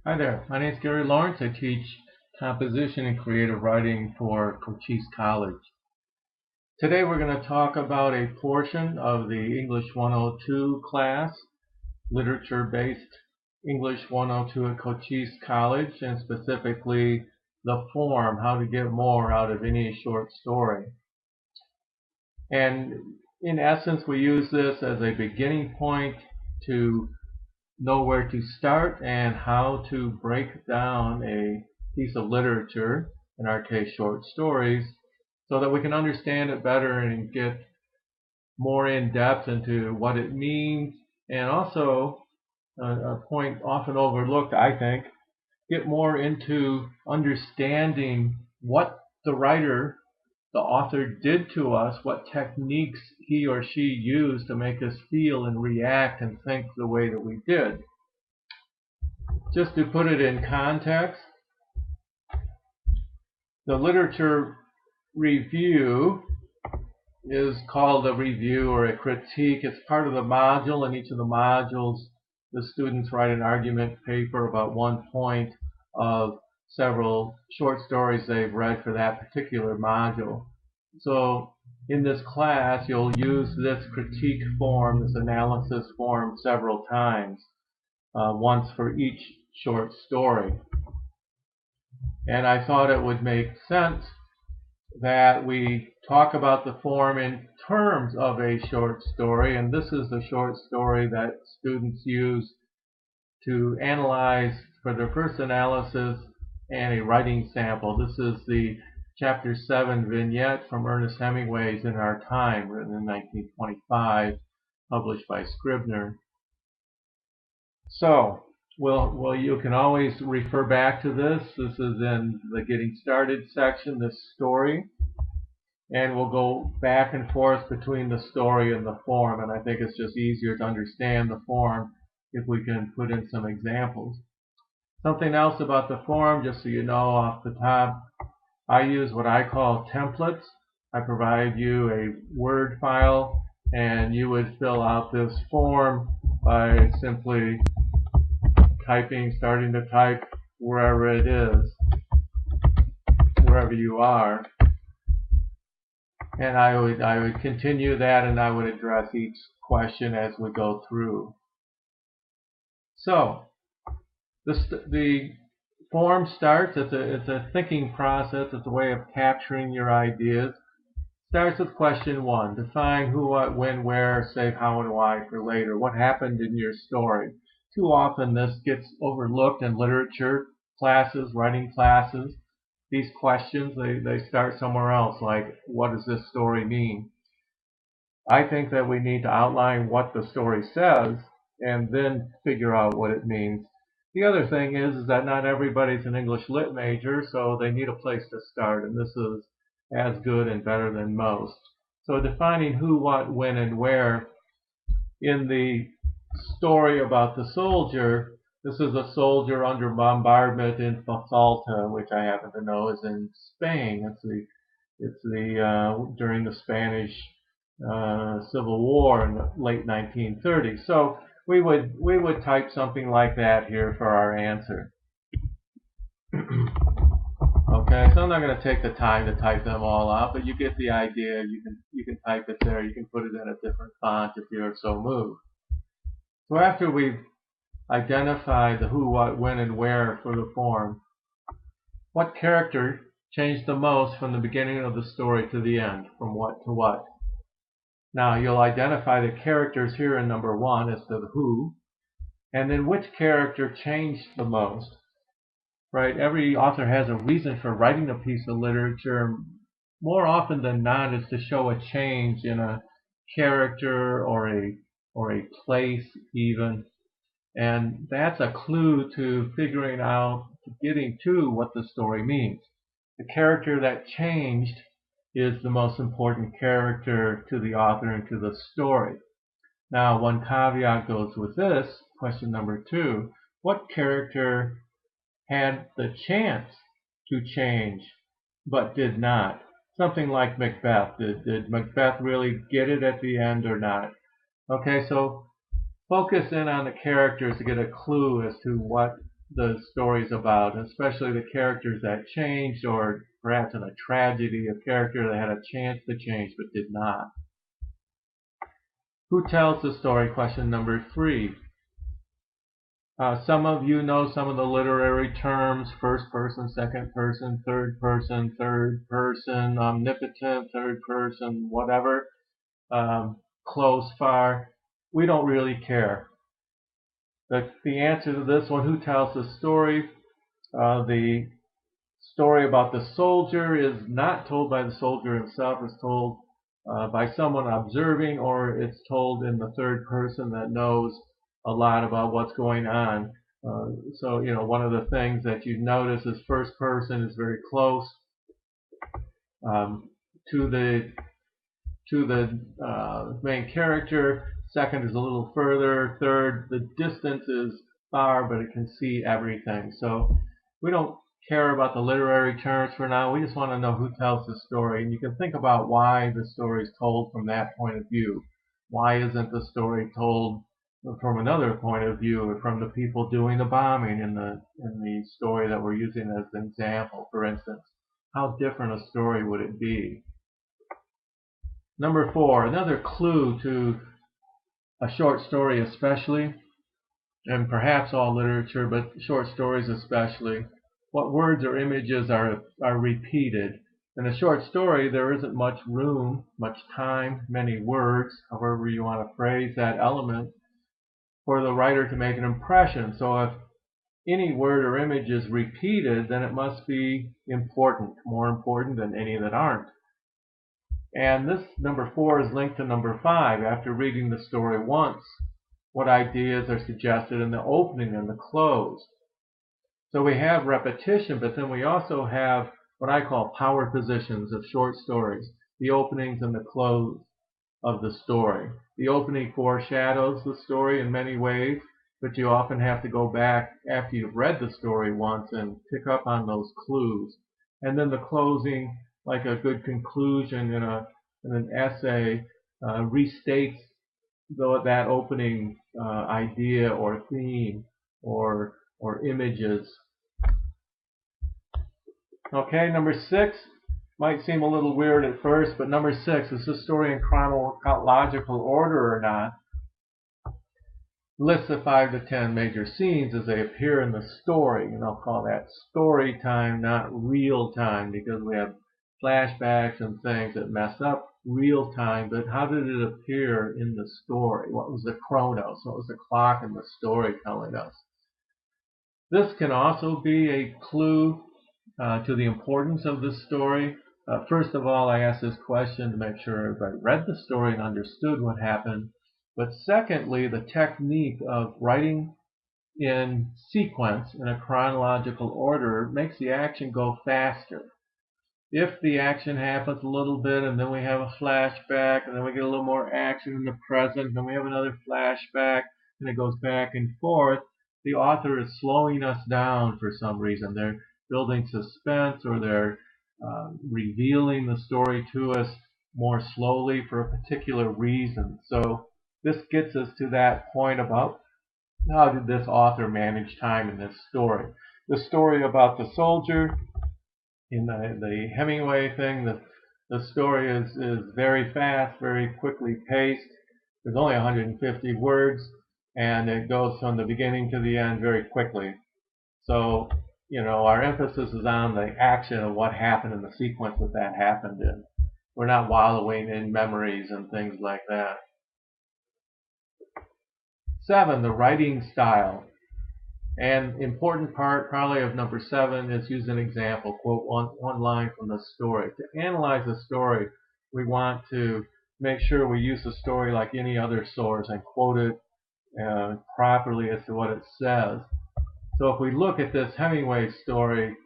Hi there, my name is Gary Lawrence. I teach composition and creative writing for Cochise College. Today we're going to talk about a portion of the English 102 class, literature-based English 102 at Cochise College, and specifically the form, how to get more out of any short story. And in essence, we use this as a beginning point to know where to start and how to break down a piece of literature, in our case short stories, so that we can understand it better and get more in depth into what it means, and also a point often overlooked, I think, get more into understanding what the writer, the author, did to us, what techniques he or she used to make us feel and react and think the way that we did. Just to put it in context, the literature review is called a review or a critique. It's part of the module. In each of the modules, the students write an argument paper about one point of several short stories they've read for that particular module. So in this class, you'll use this critique form, this analysis form, several times, once for each short story. And I thought it would make sense that we talk about the form in terms of a short story, and this is the short story that students use to analyze for their first analysis and a writing sample. This is the Chapter 7 vignette from Ernest Hemingway's In Our Time, written in 1925, published by Scribner. So, well, you can always refer back to this. This is in the Getting Started section, this story. And we'll go back and forth between the story and the form. And I think it's just easier to understand the form if we can put in some examples. Something else about the form, just so you know off the top, I use what I call templates. I provide you a Word file, and you would fill out this form by simply starting to type wherever it is, wherever you are, and I would continue that, and I would address each question as we go through. So the form starts. It's a thinking process. It's a way of capturing your ideas. Starts with question 1. Define who, what, when, where, save how and why for later. What happened in your story? Too often this gets overlooked in literature classes, writing classes. These questions, they start somewhere else, like, what does this story mean? I think that we need to outline what the story says and then figure out what it means. The other thing is that not everybody's an English Lit major, so they need a place to start, and this is as good and better than most. So defining who, what, when, and where. In the story about the soldier, this is a soldier under bombardment in Salta, which I happen to know is in Spain. It's during the Spanish Civil War in the late 1930s. So we would type something like that here for our answer. Okay, so I'm not going to take the time to type them all out, but you get the idea. You can type it there. You can put it in a different font if you're so moved. So after we've identified the who, what, when, and where for the form, what character changed the most from the beginning of the story to the end, from what to what? Now you'll identify the characters here in number 1 as to the who, and then which character changed the most. Right? Every author has a reason for writing a piece of literature. More often than not, is to show a change in a character or a place even. And that's a clue to figuring out, getting to what the story means. The character that changed is the most important character to the author and to the story. Now, one caveat goes with this, question number 2. What character had the chance to change but did not? Something like Macbeth. Did Macbeth really get it at the end or not? Okay, so focus in on the characters to get a clue as to what the story's about, especially the characters that changed, or perhaps in a tragedy, a character that had a chance to change but did not. Who tells the story? Question number 3. Some of you know some of the literary terms: first person, second person, third person, omnipotent, third person, whatever, close, far. We don't really care. The answer to this one, who tells the story? The story about the soldier is not told by the soldier himself. It's told by someone observing, or it's told in the third person that knows a lot about what's going on. So, one of the things that you notice is first person is very close to the main character. Second is a little further. Third, the distance is far, but it can see everything. So we don't care about the literary terms for now. We just want to know who tells the story. And you can think about why the story is told from that point of view. Why isn't the story told from another point of view, or from the people doing the bombing in the story that we're using as an example, for instance? How different a story would it be? Number 4, another clue to a short story especially, and perhaps all literature, but short stories especially. What words or images are repeated? In a short story, there isn't much room, much time, many words, however you want to phrase that element, for the writer to make an impression. So if any word or image is repeated, then it must be important, more important than any that aren't. And this number 4 is linked to number 5. After reading the story once, what ideas are suggested in the opening and the close? So we have repetition, but then we also have what I call power positions of short stories, the openings and the close of the story. The opening foreshadows the story in many ways, but you often have to go back after you've read the story once and pick up on those clues. And then the closing, like a good conclusion in an essay, restates that opening idea or theme or images. Okay, number 6 might seem a little weird at first, but number 6, is the story in chronological order or not? List the 5 to 10 major scenes as they appear in the story, and I'll call that story time, not real time, because we have flashbacks and things that mess up real time. But how did it appear in the story? What was the chronos? What was the clock in the story telling us? This can also be a clue to the importance of the story. First of all, I asked this question to make sure everybody read the story and understood what happened. But secondly, the technique of writing in sequence in a chronological order makes the action go faster. If the action happens a little bit and then we have a flashback and then we get a little more action in the present and then we have another flashback and it goes back and forth, the author is slowing us down for some reason. They're building suspense, or they're revealing the story to us more slowly for a particular reason. So this gets us to that point about how did this author manage time in this story. The story about the soldier in the Hemingway thing, the story is very fast, very quickly paced. There's only 150 words, and it goes from the beginning to the end very quickly. So, our emphasis is on the action of what happened in the sequence that happened in. We're not wallowing in memories and things like that. 7, the writing style. And important part probably of number 7 is use an example, quote one line from the story. To analyze a story, we want to make sure we use the story like any other source and quote it properly as to what it says. So if we look at this Hemingway story,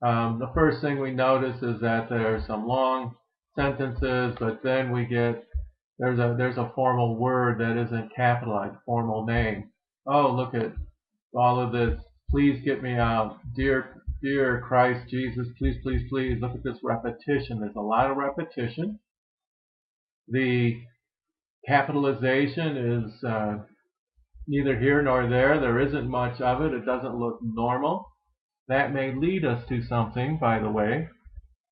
the first thing we notice is that there are some long sentences, but then we get there's a formal word that isn't capitalized, formal name. Oh, look at all of this. Please get me out. Dear Christ Jesus, please, please, please. Look at this repetition. There's a lot of repetition. The capitalization is neither here nor there. There isn't much of it. It doesn't look normal. That may lead us to something, by the way.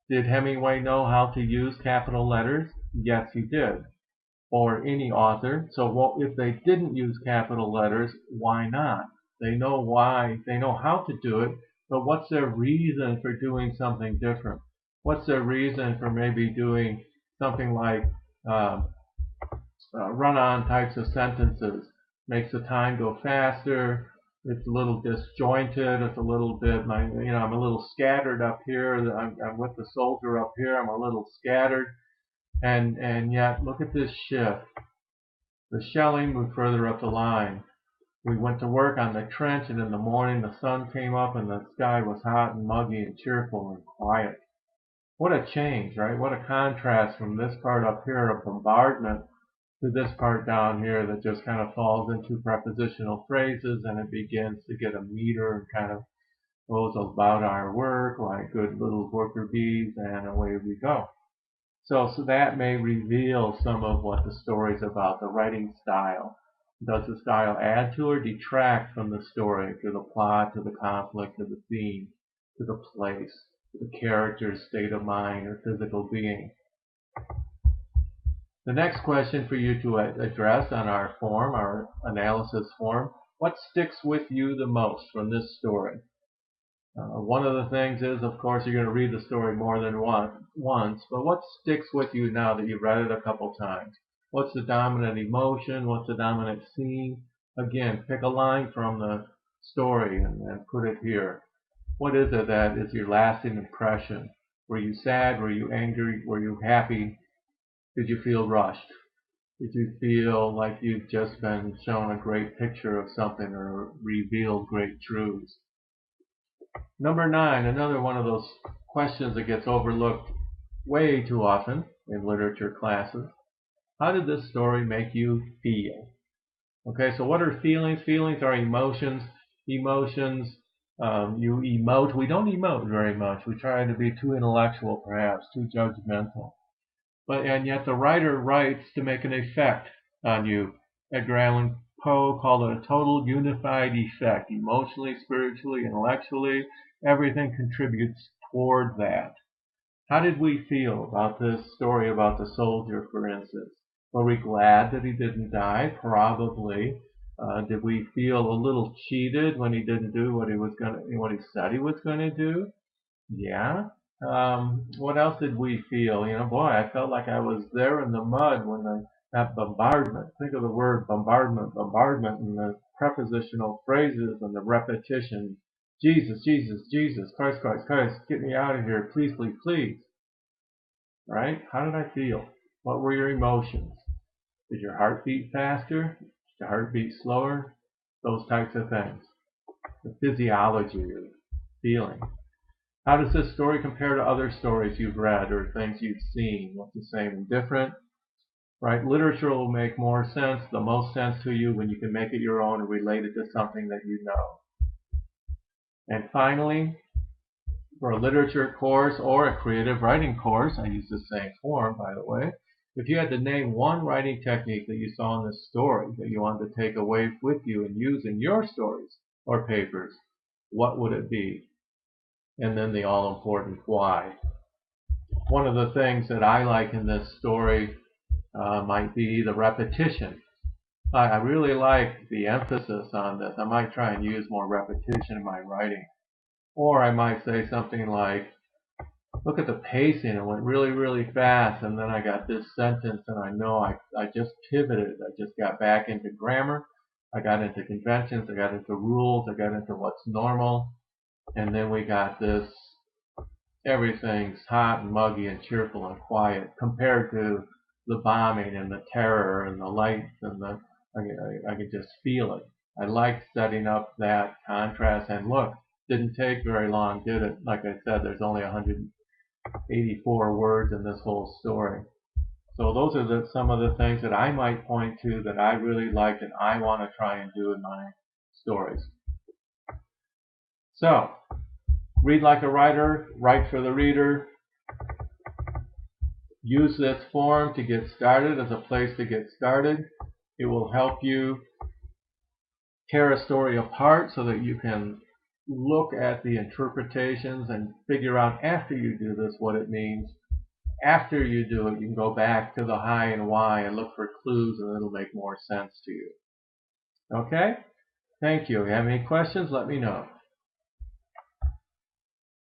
Did Hemingway know how to use capital letters? Yes, he did. Or any author. So if they didn't use capital letters, why not? They know why, they know how to do it, but what's their reason for doing something different? What's their reason for maybe doing something like run-on types of sentences? Makes the time go faster. It's a little disjointed. It's a little bit, I'm a little scattered up here. I'm with the soldier up here. I'm a little scattered. And yet, look at this shift. The shelling moved further up the line. We went to work on the trench, and in the morning the sun came up and the sky was hot and muggy and cheerful and quiet. What a change, right? What a contrast from this part up here of bombardment to this part down here that just kind of falls into prepositional phrases, and it begins to get a meter and kind of goes about our work like good little worker bees, and away we go. So that may reveal some of what the story's about, the writing style. Does the style add to or detract from the story, to the plot, to the conflict, to the theme, to the place, to the character's state of mind or physical being? The next question for you to address on our form, our analysis form, what sticks with you the most from this story? One of the things is, of course, you're going to read the story more than once, but what sticks with you now that you've read it a couple times? What's the dominant emotion? What's the dominant scene? Again, pick a line from the story and put it here. What is it that is your lasting impression? Were you sad? Were you angry? Were you happy? Did you feel rushed? Did you feel like you've just been shown a great picture of something or revealed great truths? Number 9, another one of those questions that gets overlooked way too often in literature classes. How did this story make you feel? Okay, so what are feelings? Feelings are emotions. Emotions, you emote. We don't emote very much. We try to be too intellectual, perhaps, too judgmental. And yet the writer writes to make an effect on you. Edgar Allan Poe called it a total unified effect. Emotionally, spiritually, intellectually, everything contributes toward that. How did we feel about this story about the soldier, for instance? Were we glad that he didn't die? Probably. Did we feel a little cheated when he didn't do what he said he was going to do? Yeah. What else did we feel? Boy, I felt like I was there in the mud when that bombardment. Think of the word bombardment, and the prepositional phrases and the repetition. Jesus, Jesus, Jesus, Christ, Christ, Christ, get me out of here, please, please, please. Right? How did I feel? What were your emotions? Did your heart beat faster? Did your heart beat slower? Those types of things. The physiology of feeling. How does this story compare to other stories you've read or things you've seen? What's the same and different? Right? Literature will make more sense, the most sense to you when you can make it your own and relate it to something that you know. And finally, for a literature course or a creative writing course, I use the same form, by the way, if you had to name one writing technique that you saw in this story that you wanted to take away with you and use in your stories or papers, what would it be? And then the all-important why. One of the things that I like in this story might be the repetition. I really like the emphasis on this. I might try and use more repetition in my writing. Or I might say something like, look at the pacing. It went really, really fast, and then I got this sentence, and I know I just pivoted. I just got back into grammar. I got into conventions. I got into rules. I got into what's normal. And then we got this, everything's hot and muggy and cheerful and quiet compared to the bombing and the terror and the lights and I could just feel it. I like setting up that contrast, and look, didn't take very long, did it? Like I said, there's only 184 words in this whole story. So those are some of the things that I might point to that I really like and I want to try and do in my stories. So, read like a writer, write for the reader. Use this form to get started as a place to get started. It will help you tear a story apart so that you can look at the interpretations and figure out after you do this what it means. After you do it, you can go back to the high and why and look for clues, and it'll make more sense to you. Okay? Thank you. If you have any questions, let me know.